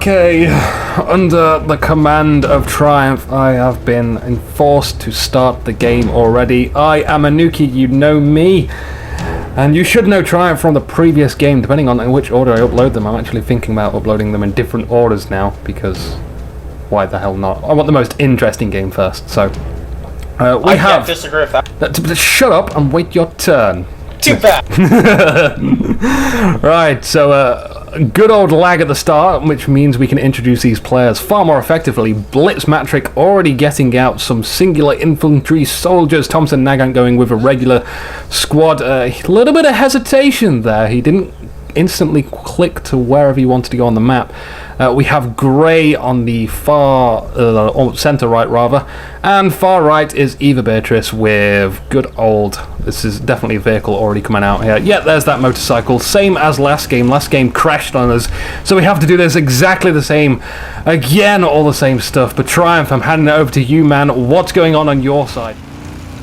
Okay, under the command of Triumph, I have been enforced to start the game already. I am Anuki, you know me, and you should know Triumph from the previous game, depending on in which order I upload them. I'm actually thinking about uploading them in different orders now, because why the hell not? I want the most interesting game first, so... I can't disagree with that. Shut up and wait your turn. Too bad. Right, so good old lag at the start, which means we can introduce these players far more effectively. Blitzmatric already getting out some singular infantry soldiers. Thompson Nagant going with a regular squad. A little bit of hesitation there. He didn't instantly click to wherever he wanted to go on the map. We have Grey on the far centre right rather, and far right is Eva Beatrice with good old, this is definitely a vehicle already coming out here. Yeah, there's that motorcycle, same as last game. Last game crashed on us, so we have to do this exactly the same again, all the same stuff. But Triumph, I'm handing it over to you, man. What's going on your side?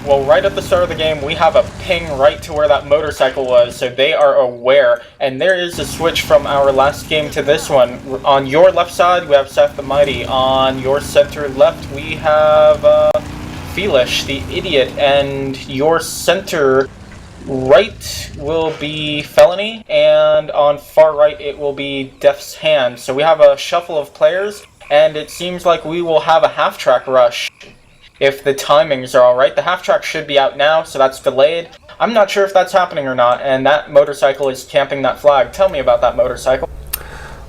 Well, right at the start of the game, we have a ping right to where that motorcycle was, so they are aware. And there is a switch from our last game to this one. On your left side, we have Seth the Mighty. On your center left, we have Felish, the Idiot. And your center right will be Felony, and on far right, it will be Death's Hand. So we have a shuffle of players, and it seems like we will have a half-track rush. If the timings are alright. The half-track should be out now, so that's delayed. I'm not sure if that's happening or not, and that motorcycle is camping that flag. Tell me about that motorcycle.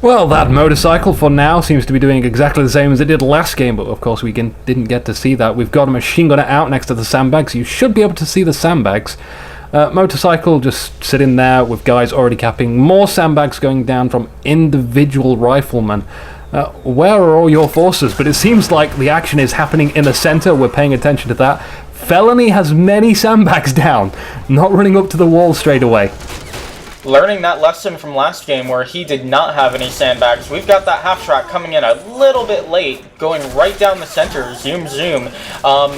Well, that motorcycle for now seems to be doing exactly the same as it did last game, but of course we didn't get to see that. We've got a machine gunner out next to the sandbags. You should be able to see the sandbags. Motorcycle just sitting there with guys already capping. More sandbags going down from individual riflemen. Where are all your forces? But it seems like the action is happening in the center. We're paying attention to that. Felony has many sandbags down, not running up to the wall straight away. Learning that lesson from last game where he did not have any sandbags. We've got that half track coming in a little bit late, going right down the center. Zoom, zoom.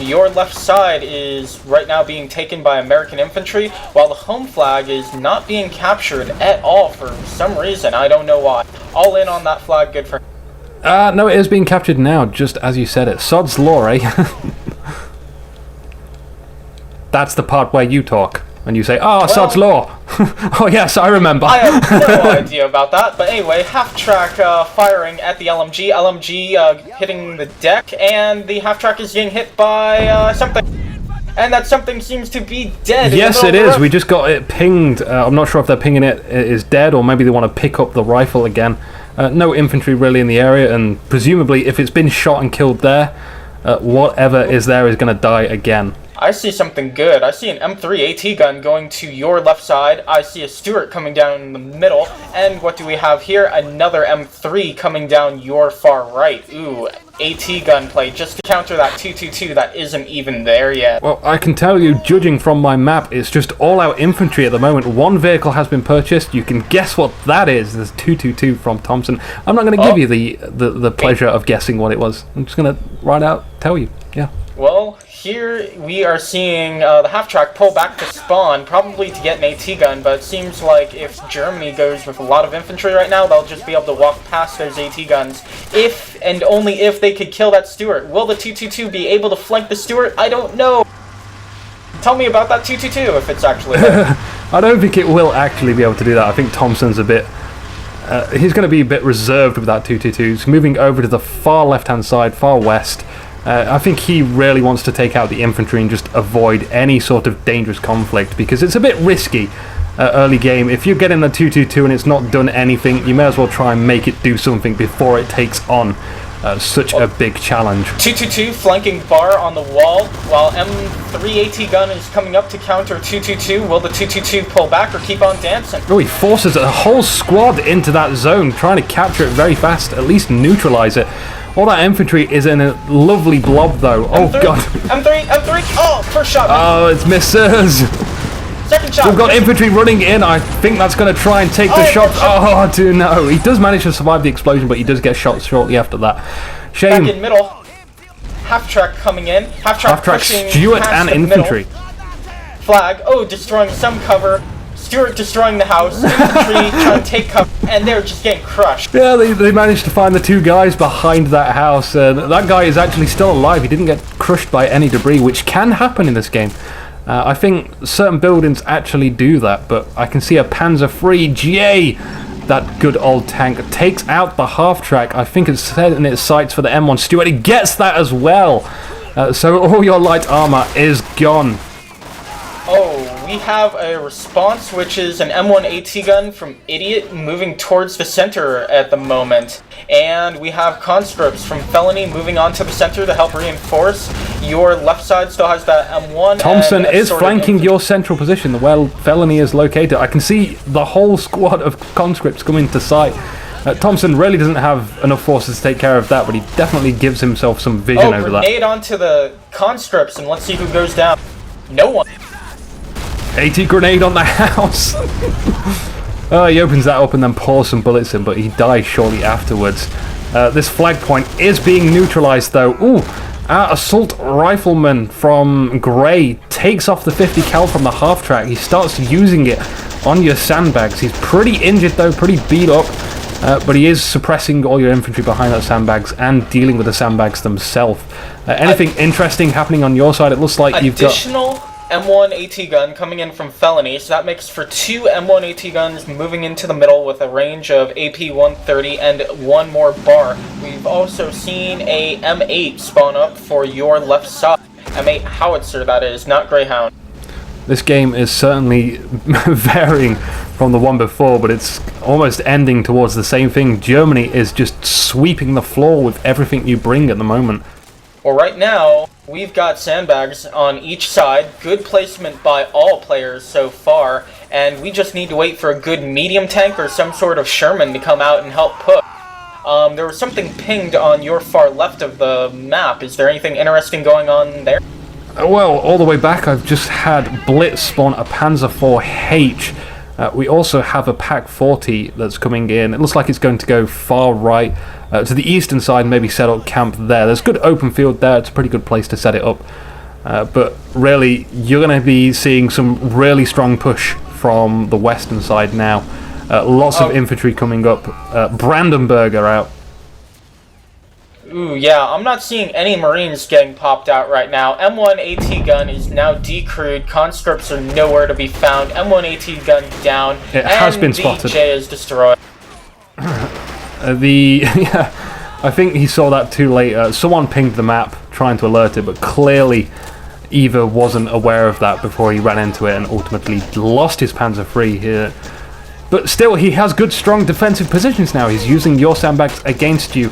Your left side is right now being taken by American infantry, while the home flag is not being captured at all for some reason. I don't know why. All in on that flag, good for him. No, it is being captured now, just as you said it. Sod's law, eh? That's the part where you talk, and you say, oh, Sod's law. Oh, yes, I remember. I have no idea about that, but anyway, half-track firing at the LMG. LMG hitting the deck, and the half-track is getting hit by something. And that something seems to be dead. Yes, it is. We just got it pinged. I'm not sure if they're pinging it is dead, or maybe they want to pick up the rifle again. No infantry really in the area, and presumably if it's been shot and killed there, whatever is there is going to die again. I see something good. I see an M3 AT gun going to your left side. I see a Stuart coming down in the middle. And what do we have here? Another M3 coming down your far right. Ooh, AT gunplay just to counter that 222 that isn't even there yet. Well, I can tell you, judging from my map, it's just all-out infantry at the moment. One vehicle has been purchased. You can guess what that is. There's 222 from Thompson. I'm not going to give you the pleasure of guessing what it was. I'm just going to right out tell you. Yeah. Well, here we are seeing the half-track pull back to spawn, probably to get an AT gun, but it seems like if Germany goes with a lot of infantry right now, they'll just be able to walk past those AT guns, if and only if they could kill that Stuart. Will the 222 be able to flank the Stuart? I don't know. Tell me about that 222 if it's actually there. I don't think it will actually be able to do that. I think Thompson's a bit... he's going to be a bit reserved with that 222. He's moving over to the far left-hand side, far west. I think he really wants to take out the infantry and just avoid any sort of dangerous conflict, because it's a bit risky early game. If you get in the 222 and it's not done anything, you may as well try and make it do something before it takes on such a big challenge. 222 flanking bar on the wall, while M3 AT gun is coming up to counter 222. Will the 222 pull back or keep on dancing? Oh, he forces a whole squad into that zone, trying to capture it very fast, at least neutralize it. All that infantry is in a lovely blob, though. Oh, M3, God. M3! Oh, first shot. Oh, it's misses. Second shot. We've got infantry running in. I think that's going to try and take the shot. Oh, no. He does manage to survive the explosion, but he does get shot shortly after that. Shame. Back in middle. Half-track coming in. Half-track pushing Stuart past and the infantry. Middle. Flag. Oh, destroying some cover. Stuart destroying the house, infantry trying to take cover, and they're just getting crushed. Yeah, they managed to find the two guys behind that house, and that guy is actually still alive. He didn't get crushed by any debris, which can happen in this game. I think certain buildings actually do that, but I can see a Panzer III J, that good old tank, takes out the half-track. I think it's set in its sights for the M1 Stuart. He gets that as well. So all your light armor is gone. Oh, we have a response, which is an M1 AT gun from Idiot moving towards the center at the moment. And we have conscripts from Felony moving on to the center to help reinforce. Your left side still has that M1. Thompson is flanking your central position where Felony is located. I can see the whole squad of conscripts coming to sight. Thompson really doesn't have enough forces to take care of that, but he definitely gives himself some vision over that. Grenade onto the conscripts, and let's see who goes down. No one. AT grenade on the house. He opens that up and then pours some bullets in, but he dies shortly afterwards. This flag point is being neutralized though. Ooh, our assault rifleman from Grey takes off the 50 cal from the half track. He starts using it on your sandbags. He's pretty injured though, pretty beat up, but he is suppressing all your infantry behind that sandbags and dealing with the sandbags themselves. Anything interesting happening on your side? It looks like you've got additional M1 AT gun coming in from Felony, so that makes for 2 M1 AT guns moving into the middle with a range of AP 130 and 1 more bar. We've also seen a M8 spawn up for your left side. M8 howitzer, that is, not Greyhound. This game is certainly varying from the one before, but it's almost ending towards the same thing. Germany is just sweeping the floor with everything you bring at the moment. Well, right now, we've got sandbags on each side, good placement by all players so far, and we just need to wait for a good medium tank or some sort of Sherman to come out and help push. There was something pinged on your far left of the map. Is there anything interesting going on there? Well, all the way back, I've just had Blitz spawn a Panzer IV-H. We also have a Pak 40 that's coming in. It looks like it's going to go far right to the eastern side, maybe set up camp there. There's good open field there. It's a pretty good place to set it up. But really, you're going to be seeing some really strong push from the western side now. Lots of infantry coming up. Brandenburger out. Ooh, yeah, I'm not seeing any Marines getting popped out right now. M1 AT gun is now decrewed. Conscripts are nowhere to be found. M1 AT gun down. It has been spotted. The J is destroyed. I think he saw that too late. Someone pinged the map trying to alert it, but clearly Eva wasn't aware of that before he ran into it and ultimately lost his Panzer III here. But still, he has good, strong defensive positions now. He's using your sandbags against you.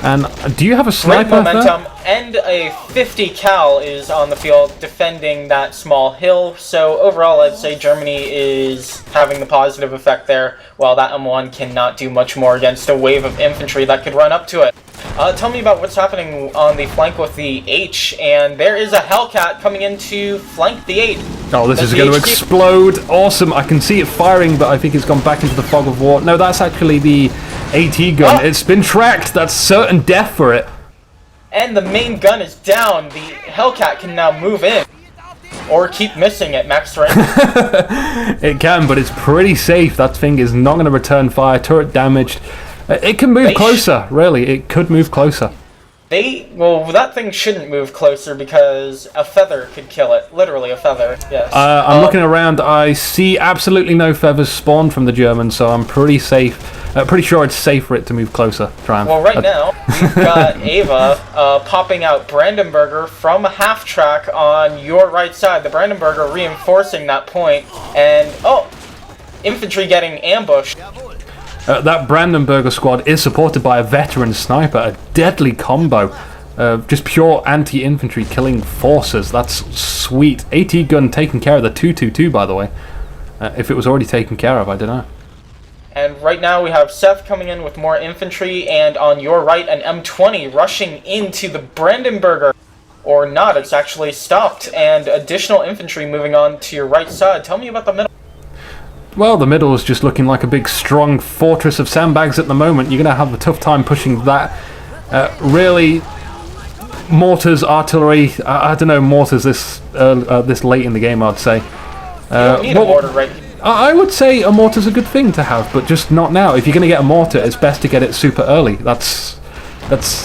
And do you have a sniper Great momentum, and a 50 cal is on the field defending that small hill. So overall, I'd say Germany is having the positive effect there, while that M1 cannot do much more against a wave of infantry that could run up to it. Tell me about what's happening on the flank with the H, and there is a Hellcat coming in to flank the H. Oh, this is going to explode. Awesome. I can see it firing, but I think it's gone back into the fog of war. No, that's actually the AT gun. Oh. It's been tracked. That's certain death for it. And the main gun is down. The Hellcat can now move in. Or keep missing at max range. It can, but it's pretty safe. That thing is not going to return fire. Turret damaged. It can move closer, really. It could move closer. Well, that thing shouldn't move closer because a feather could kill it. Literally a feather, yes. I'm looking around. I see absolutely no feathers spawned from the Germans, so I'm pretty safe. Pretty sure it's safe for it to move closer. Triumph. Well, right now, we've got Ava popping out Brandenburger from a half-track on your right side. The Brandenburger reinforcing that point. And, infantry getting ambushed. That Brandenburger squad is supported by a veteran sniper, a deadly combo. Just pure anti-infantry killing forces. That's sweet. AT gun taking care of the 222, by the way. If it was already taken care of, I don't know. And right now we have Seth coming in with more infantry, and on your right, an M20 rushing into the Brandenburger. Or not, it's actually stopped, and additional infantry moving on to your right side. Tell me about the middle. Well, the middle is just looking like a big, strong fortress of sandbags at the moment. You're going to have a tough time pushing that. Really, mortars, artillery, I don't know, mortars this late in the game, I'd say. You don't need a mortar right. I would say a mortar's a good thing to have, but just not now. If you're going to get a mortar, it's best to get it super early. That's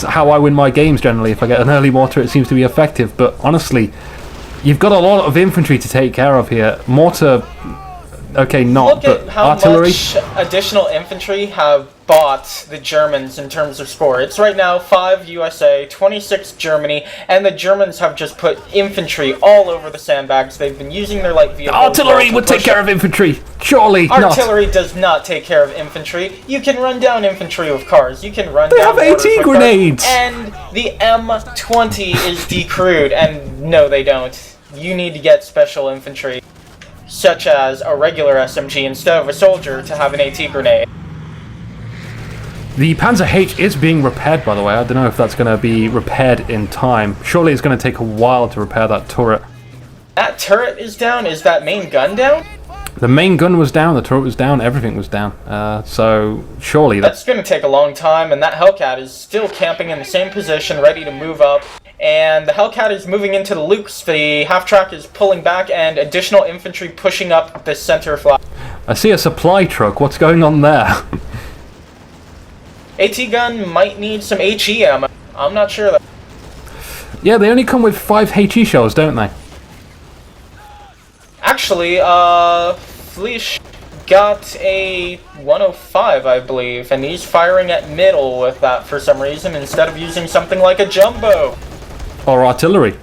how I win my games generally. If I get an early mortar, it seems to be effective. But honestly, you've got a lot of infantry to take care of here. Mortar, okay, not, Look but at how artillery. much additional infantry have bought the Germans in terms of score. It's right now 5 USA, 26 Germany, and the Germans have just put infantry all over the sandbags. They've been using their light vehicles. Artillery would take care of infantry. Surely not. Artillery does not take care of infantry. You can run down infantry with cars. You can run They down have mortars AT with grenades. cars. And the M20 is decrewed. And no, they don't. You need to get special infantry, such as a regular SMG instead of a soldier, to have an AT grenade. The Panzer H is being repaired, by the way. I don't know if that's going to be repaired in time. Surely it's going to take a while to repair that turret. That turret is down. Is that main gun down? The main gun was down, the turret was down, everything was down. So surely That's going to take a long time, and that Hellcat is still camping in the same position, ready to move up. And the Hellcat is moving into the Lukes. The half-track is pulling back, and additional infantry pushing up the center flank. I see a supply truck. What's going on there? AT gun might need some HE ammo. I'm not sure though. Yeah, they only come with 5 HE shells, don't they? Actually, Fleisch got a 105, I believe, and he's firing at middle with that for some reason instead of using something like a jumbo. Or artillery.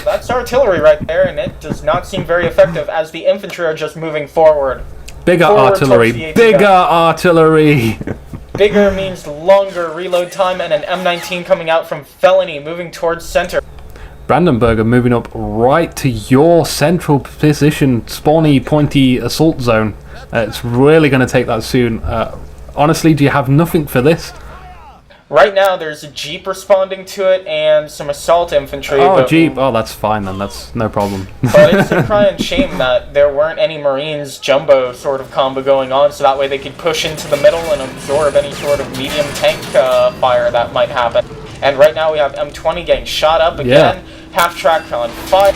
That's artillery right there, and it does not seem very effective as the infantry are just moving forward. Bigger Forward artillery. towards the AT Bigger gun. artillery. Bigger means longer reload time, and an M19 coming out from Felony moving towards center. Brandenburger moving up right to your central position, spawny, pointy assault zone. It's really going to take that soon. Honestly, do you have nothing for this? Right now, there's a Jeep responding to it and some assault infantry. Oh, Jeep. Oh, that's fine then. That's no problem. But it's a crying shame that there weren't any Marines jumbo sort of combo going on, so that way they could push into the middle and absorb any sort of medium tank fire that might happen. And right now we have M20 getting shot up again. Yeah. Half track on fire.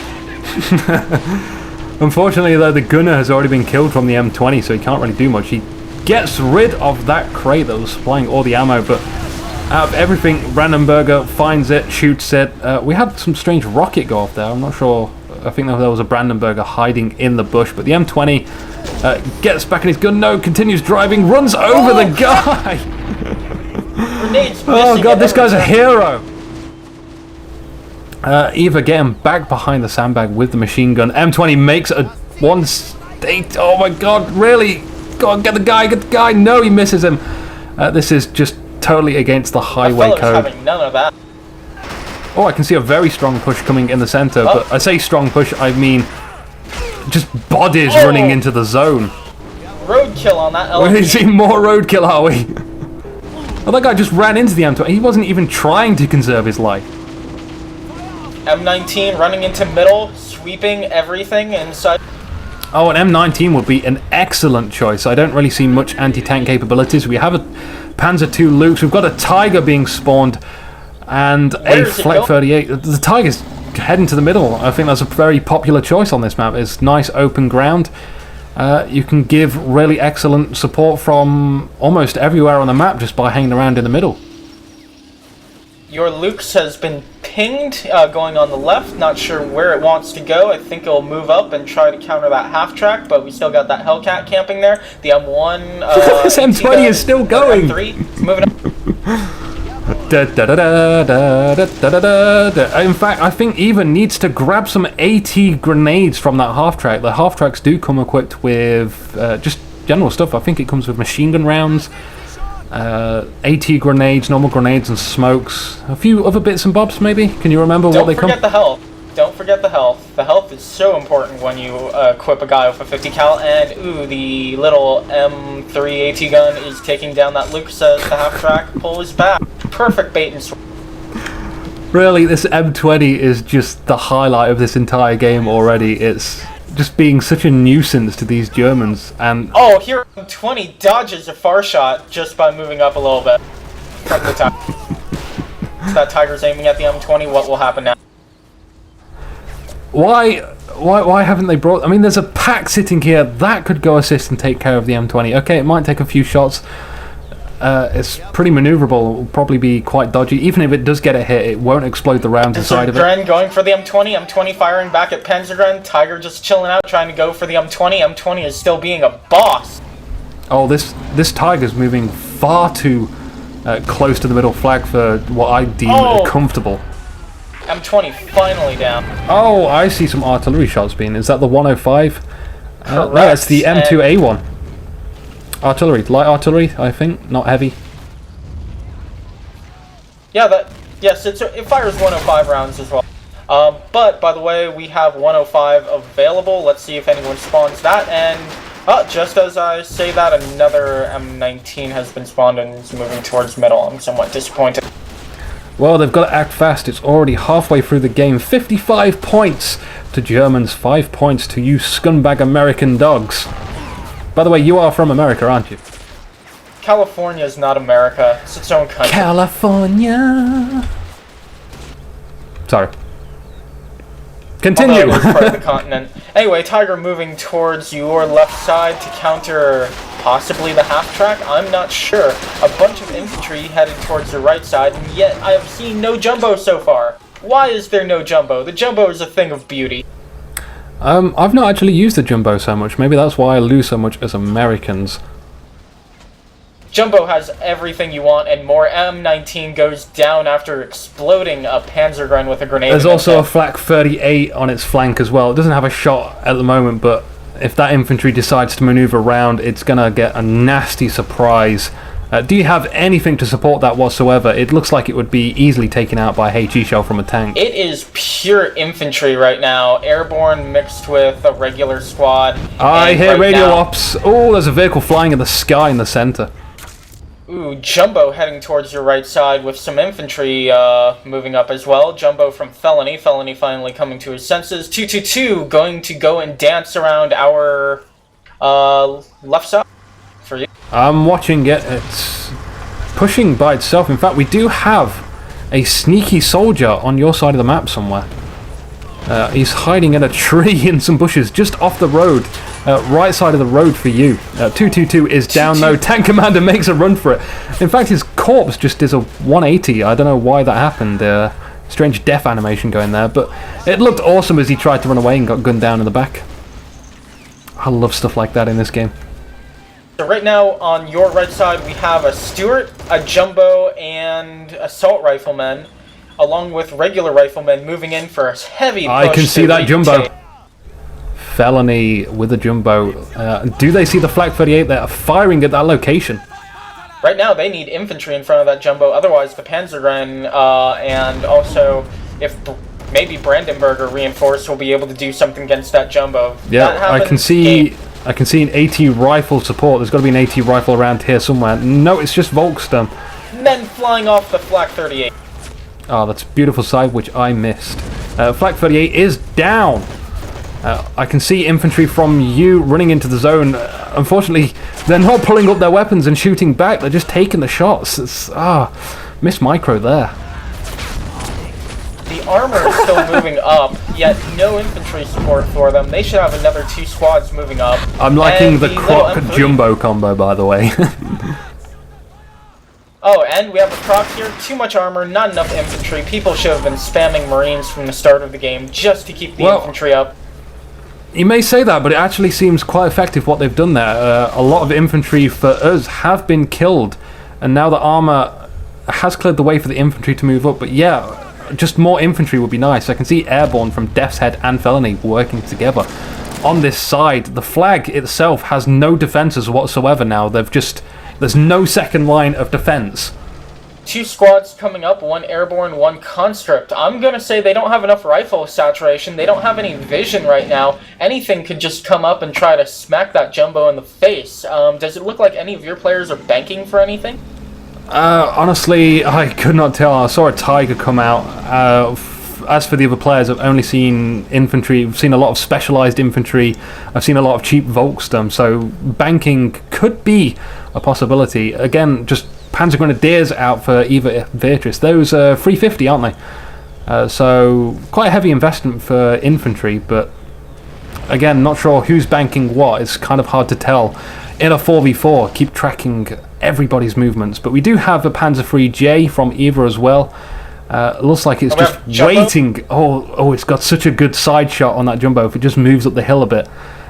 Unfortunately, though, the gunner has already been killed from the M20, so he can't really do much. He gets rid of that crate that was supplying all the ammo, but out of everything, Brandenburger finds it, shoots it. We had some strange rocket go off there. I'm not sure. I think there was a Brandenburger hiding in the bush, but the M20 gets back in his gun. No, continues driving, runs over the guy. Grenades Oh god, this guy's a every hero. Eva getting back behind the sandbag with the machine gun. M20 makes a one state. Oh my god, really? Go on, get the guy. No, he misses him. This is just totally against the highway code. Having none of that. Oh, I can see a very strong push coming in the center, but I say strong push, I mean just bodies running into the zone. Roadkill on that We're LMG. seeing more roadkill, are we? Oh, that guy just ran into the M20. He wasn't even trying to conserve his life. M19 running into middle, sweeping everything inside. Oh, an M19 would be an excellent choice. I don't really see much anti-tank capabilities. We have a Panzer II Lukes. We've got a Tiger being spawned and a Flak 38. The Tiger's heading to the middle. I think that's a very popular choice on this map. It's nice open ground. You can give really excellent support from almost everywhere on the map just by hanging around in the middle. Your Lukes has been pinged, going on the left. Not sure where it wants to go. I think it'll move up and try to counter that half track, but we still got that Hellcat camping there. The M1. This M20 is still going. M3 moving up. In fact, I think Eva needs to grab some AT grenades from that half track. The half tracks do come equipped with just general stuff. I think it comes with machine gun rounds, AT grenades, normal grenades, and smokes. A few other bits and bobs, maybe. Can you remember what they come? Don't forget the health. Don't forget the health. The health is so important when you equip a guy with a 50 cal. And ooh, the little M3 AT gun is taking down that Luke says the half track. Pull his back. Perfect bait and switch. Really, this M20 is just the highlight of this entire game already. It's just being such a nuisance to these Germans. And oh, here M20 dodges a far shot just by moving up a little bit from the Tiger. That Tiger's aiming at the M20. What will happen now? Why haven't they brought... I mean, there's a pack sitting here. That could go assist and take care of the M20. Okay, it might take a few shots. It's pretty maneuverable. It will probably be quite dodgy. Even if it does get a hit, it won't explode the rounds inside of it. Panzergren going for the M20. M20 firing back at Panzergren. Tiger just chilling out, trying to go for the M20. M20 is still being a boss. Oh, this Tiger's moving far too close to the middle flag for what I deem comfortable. M20 finally down. Oh, I see some artillery shots being... Is that the 105? Correct. No, it's the M2A1. Artillery. Light artillery, I think. Not heavy. Yeah, yes, it fires 105 rounds as well. But, by the way, we have 105 available. Let's see if anyone spawns that. And just as I say that, another M19 has been spawned and is moving towards middle. I'm somewhat disappointed. Well, they've got to act fast. It's already halfway through the game. 55 points to Germans, 5 points to you scumbag American dogs. By the way, you are from America, aren't you? California is not America. It's its own country. California. Sorry. Continue. Although it is part of the continent. Anyway, Tiger moving towards your left side to counter possibly the half track. I'm not sure. A bunch of infantry headed towards the right side, and yet I have seen no jumbo so far. Why is there no jumbo? The jumbo is a thing of beauty. I've not actually used the jumbo so much. Maybe that's why I lose so much as Americans. Jumbo has everything you want and more. M19 goes down after exploding a Panzergren with a grenade. There's also a flak 38 on its flank as well. It doesn't have a shot at the moment, but if that infantry decides to maneuver around, it's going to get a nasty surprise. Do you have anything to support that whatsoever? It looks like it would be easily taken out by a HE shell from a tank. It is pure infantry right now. Airborne mixed with a regular squad. I hear radio ops. Oh, there's a vehicle flying in the sky in the center. Ooh, Jumbo heading towards your right side with some infantry moving up as well. Jumbo from Felony. Felony finally coming to his senses. 222 going to go and dance around our left side for you. I'm watching it. It's pushing by itself. In fact, we do have a sneaky soldier on your side of the map somewhere. He's hiding in a tree in some bushes just off the road. Right side of the road for you. 222 is down though. Tank Commander makes a run for it. In fact, his corpse just does a 180. I don't know why that happened. Strange death animation going there, but it looked awesome as he tried to run away and got gunned down in the back. I love stuff like that in this game. So right now on your right side we have a Stuart, a Jumbo, and assault riflemen, along with regular riflemen moving in for a heavy push. I can see that Jumbo. Felony with a Jumbo. Do they see the Flak 38? They're firing at that location. Right now they need infantry in front of that Jumbo, otherwise the Panzergren and also if maybe Brandenburger reinforced will be able to do something against that Jumbo. Yeah, I can see an AT rifle support. There's got to be an AT rifle around here somewhere. No, it's just Volksturm. Men flying off the Flak 38. Oh, that's a beautiful sight, which I missed. Flak 38 is down. I can see infantry from you running into the zone. Unfortunately, they're not pulling up their weapons and shooting back. They're just taking the shots. It's missed micro there. The armor is still moving up, yet no infantry support for them. They should have another 2 squads moving up. I'm liking the Croc Jumbo combo, by the way. Oh, and we have a Croc here. Too much armor, not enough infantry. People should have been spamming Marines from the start of the game just to keep the infantry up. You may say that, but it actually seems quite effective what they've done there. A lot of infantry for us have been killed, and now the armor has cleared the way for the infantry to move up. But yeah, just more infantry would be nice. I can see Airborne from Death's Head and Felony working together on this side. The flag itself has no defenses whatsoever now. There's no second line of defense. 2 squads coming up, 1 airborne, 1 conscript. I'm gonna say they don't have enough rifle saturation. They don't have any vision right now. Anything could just come up and try to smack that Jumbo in the face. Does it look like any of your players are banking for anything? Honestly, I could not tell. I saw a Tiger come out. As for the other players, I've only seen infantry. I've seen a lot of specialized infantry. I've seen a lot of cheap Volksturm, so banking could be a possibility. Again, just Panzer Grenadiers out for Eva Beatrice. Those are 350, aren't they? So quite a heavy investment for infantry, but again, not sure who's banking what. It's kind of hard to tell. In a 4v4, keep tracking everybody's movements. But we do have a Panzer III J from Eva as well. Looks like it's just waiting. Oh, it's got such a good side shot on that Jumbo if it just moves up the hill a bit.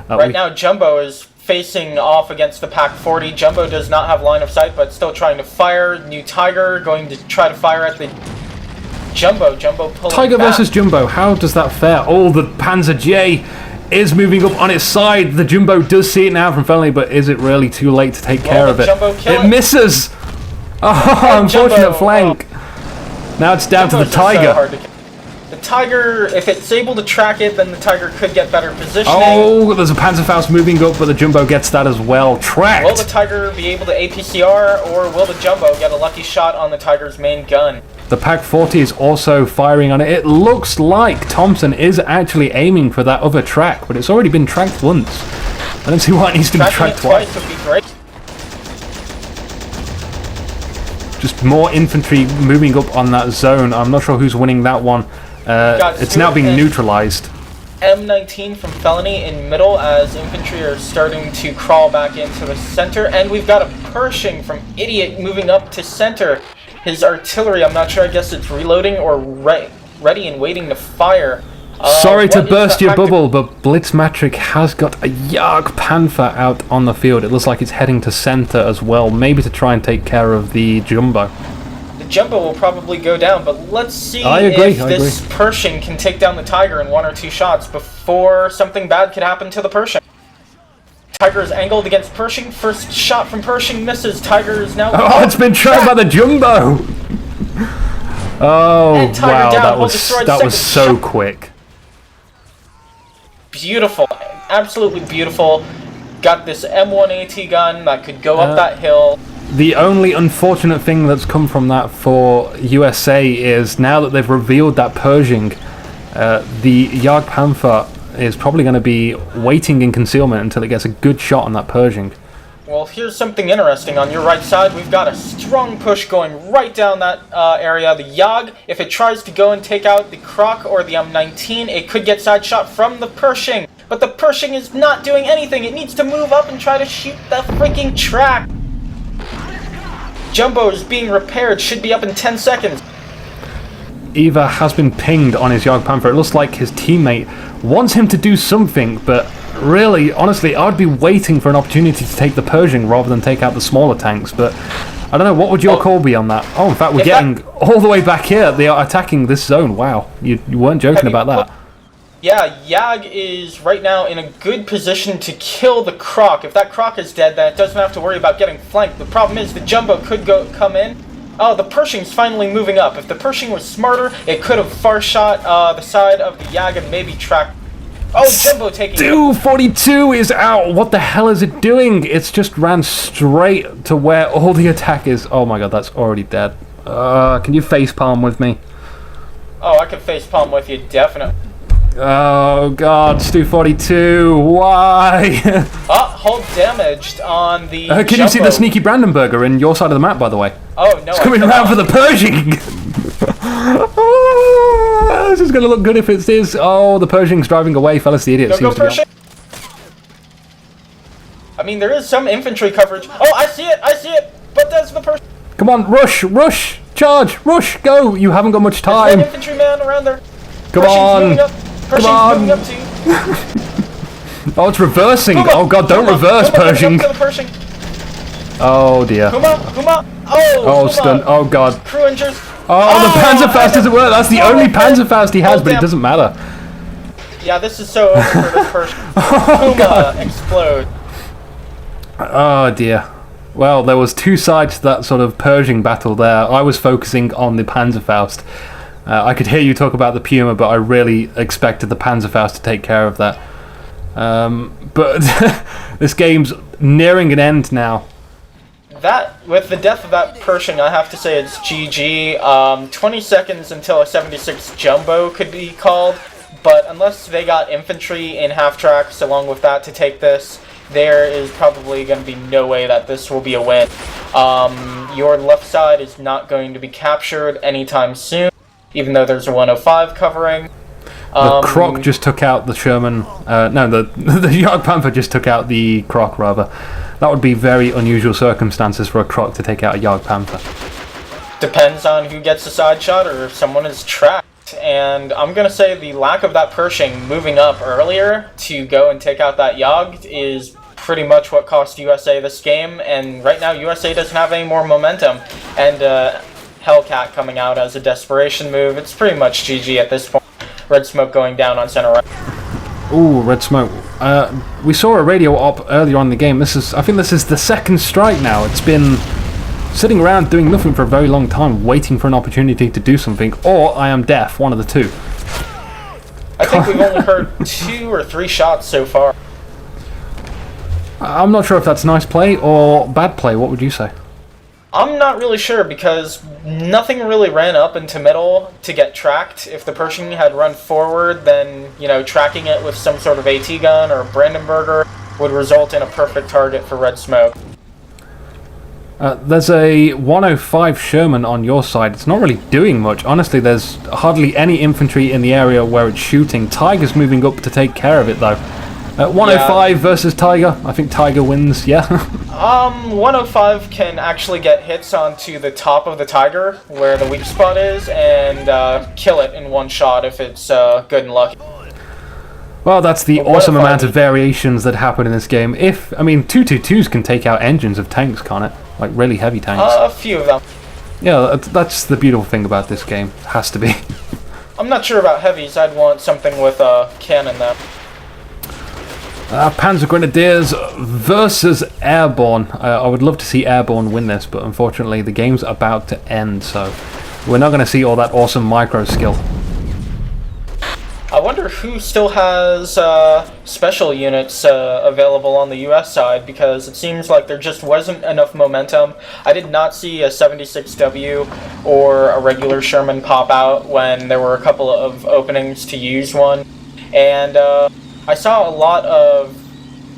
Right now, Jumbo is facing off against the Pack 40. Jumbo does not have line of sight, but still trying to fire. New Tiger going to try to fire at the Jumbo. Jumbo pulling Tiger back. versus Jumbo. How does that fare? Oh, the Panzer J is moving up on its side. The Jumbo does see it now from friendly, but is it really too late to take care of it? It misses. Oh, unfortunate Jumbo, flank. Now it's down to the Tiger. The Tiger, if it's able to track it, then the Tiger could get better positioning. Oh, there's a Panzerfaust moving up, but the Jumbo gets that as well. Tracked. Will the Tiger be able to APCR, or will the Jumbo get a lucky shot on the Tiger's main gun? The Pack 40 is also firing on it. It looks like Thompson is actually aiming for that other track, but it's already been tracked once. I don't see why it needs to be tracked twice. Would be great. Just more infantry moving up on that zone. I'm not sure who's winning that one. It's now being neutralized. M19 from Felony in middle as infantry are starting to crawl back into the center. And we've got a Pershing from Idiot moving up to center. His artillery, I'm not sure, I guess it's reloading or ready and waiting to fire. Sorry to burst your bubble, but Blitzmatric has got a Jagd Panther out on the field. It looks like it's heading to center as well, maybe to try and take care of the Jumbo. The Jumbo will probably go down, but let's see if this Pershing can take down the Tiger in 1 or 2 shots before something bad could happen to the Pershing. Tiger is angled against Pershing. First shot from Pershing misses. Tiger is now... Oh, it's been tracked by the Jumbo! Oh, wow, that was so quick. Beautiful. Absolutely beautiful. Got this M1AT gun that could go up that hill. The only unfortunate thing that's come from that for USA is now that they've revealed that Pershing, the Jagd Panther is probably going to be waiting in concealment until it gets a good shot on that Pershing. Well, here's something interesting. On your right side, we've got a strong push going right down that area. The Jagd, if it tries to go and take out the Croc or the M19, it could get side shot from the Pershing. But the Pershing is not doing anything. It needs to move up and try to shoot the freaking track. Jumbo is being repaired, should be up in 10 seconds. Eva has been pinged on his Jagd Panther. It looks like his teammate wants him to do something, but really, honestly, I'd be waiting for an opportunity to take the Pershing rather than take out the smaller tanks, but I don't know, what would your call be on that? Oh, in fact, we're getting all the way back here. They are attacking this zone. Wow, you weren't joking about that. Yeah, Jagd is right now in a good position to kill the Croc. If that Croc is dead, then it doesn't have to worry about getting flanked. The problem is the Jumbo could come in. Oh, the Pershing's finally moving up. If the Pershing was smarter, it could have far shot the side of the Jagd and maybe tracked. Oh, Jumbo taking it. 42 is out. What the hell is it doing? It's just ran straight to where all the attack is. Oh my god, that's already dead. Can you facepalm with me? Oh, I can facepalm with you, definitely. Oh god, Stu42, why? Hold damaged on the Can Jumbo. you see the sneaky Brandenburger in your side of the map, by the way? Oh, no. It's coming around for the Pershing! Oh, this is going to look good if it is. Oh, the Pershing's driving away, fellas the idiot. Go Pershing! I mean, there is some infantry coverage. Oh, I see it! But that's the Pershing. Come on, rush, charge, rush, go! You haven't got much time. There's one infantryman around there. Come on! Pershing's moving up to you. Oh, it's reversing. Oh god, don't reverse, Pershing. Oh dear. Kuma. Oh, stun. Oh god. Crew injured. Oh, the Panzerfaust doesn't work. That's the only Panzerfaust he has, but it doesn't matter. Yeah, this is so over for this Pershing. Kuma explode. Oh dear. Well, there was two sides to that sort of Pershing battle there. I was focusing on the Panzerfaust. I could hear you talk about the Puma, but I really expected the Panzerfaust to take care of that. But this game's nearing an end now. With the death of that Pershing, I have to say it's GG. 20 seconds until a 76 Jumbo could be called, but unless they got infantry in half tracks along with that to take this, there is probably going to be no way that this will be a win. Your left side is not going to be captured anytime soon. even though there's a 105 covering. The Croc just took out the Sherman. No, the Yard Panther just took out the Croc, rather. That would be very unusual circumstances for a Croc to take out a Yard Panther. Depends on who gets a side shot or if someone is tracked. And I'm going to say the lack of that Pershing moving up earlier to go and take out that Yogg is pretty much what cost USA this game. And right now USA doesn't have any more momentum. And Hellcat coming out as a desperation move. It's pretty much GG at this point. Red Smoke going down on center right. Ooh, Red Smoke. We saw a radio op earlier on in the game. I think this is the second strike now. It's been sitting around doing nothing for a very long time, waiting for an opportunity to do something, or I am deaf, one of the two. I think we've only heard 2 or 3 shots so far. I'm not sure if that's nice play or bad play. What would you say? I'm not really sure because nothing really ran up into middle to get tracked. If the Pershing had run forward, then, you know, tracking it with some sort of AT gun or Brandenburger would result in a perfect target for Red Smoke. There's a 105 Sherman on your side. It's not really doing much. Honestly, there's hardly any infantry in the area where it's shooting. Tiger's moving up to take care of it, though. 105 versus Tiger. I think Tiger wins, yeah? 105 can actually get hits onto the top of the Tiger, where the weak spot is, and kill it in one shot if it's good and lucky. Well, that's the awesome amount of variations that happen in this game. 222s can take out engines of tanks, can't it? Like, really heavy tanks. A few of them. Yeah, that's the beautiful thing about this game. It has to be. I'm not sure about heavies. I'd want something with a cannon, though. Panzer Grenadiers versus Airborne. I would love to see Airborne win this, but unfortunately the game's about to end, so we're not going to see all that awesome micro skill. I wonder who still has special units available on the US side, because it seems like there just wasn't enough momentum. I did not see a 76W or a regular Sherman pop out when there were a couple of openings to use one, and I saw a lot of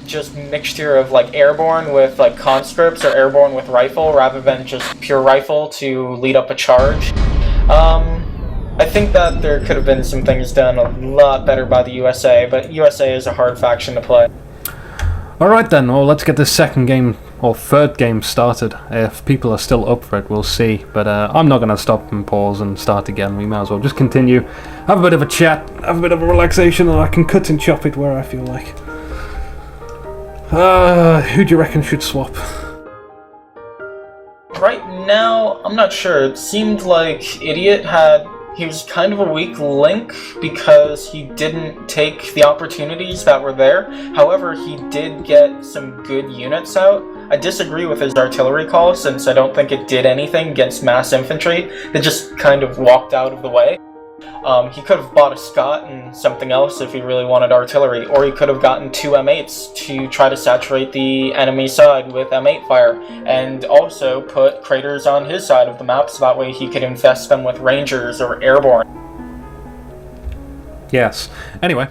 just mixture of like airborne with like conscripts or airborne with rifle rather than just pure rifle to lead up a charge. I think that there could have been some things done a lot better by the USA, but USA is a hard faction to play. Alright then, well, let's get this second game, or third game, started. If people are still up for it, we'll see. But I'm not going to stop and pause and start again. We might as well just continue, have a bit of a chat, have a bit of a relaxation, and I can cut and chop it where I feel like. Who do you reckon should swap? Right now, I'm not sure. It seemed like Idiot he was kind of a weak link because he didn't take the opportunities that were there. However, he did get some good units out. I disagree with his artillery call since I don't think it did anything against mass infantry. They just kind of walked out of the way. He could have bought a Scott and something else if he really wanted artillery, or he could have gotten 2 M8s to try to saturate the enemy side with M8 fire, and also put craters on his side of the map so that way he could infest them with Rangers or airborne. Yes. Anyway,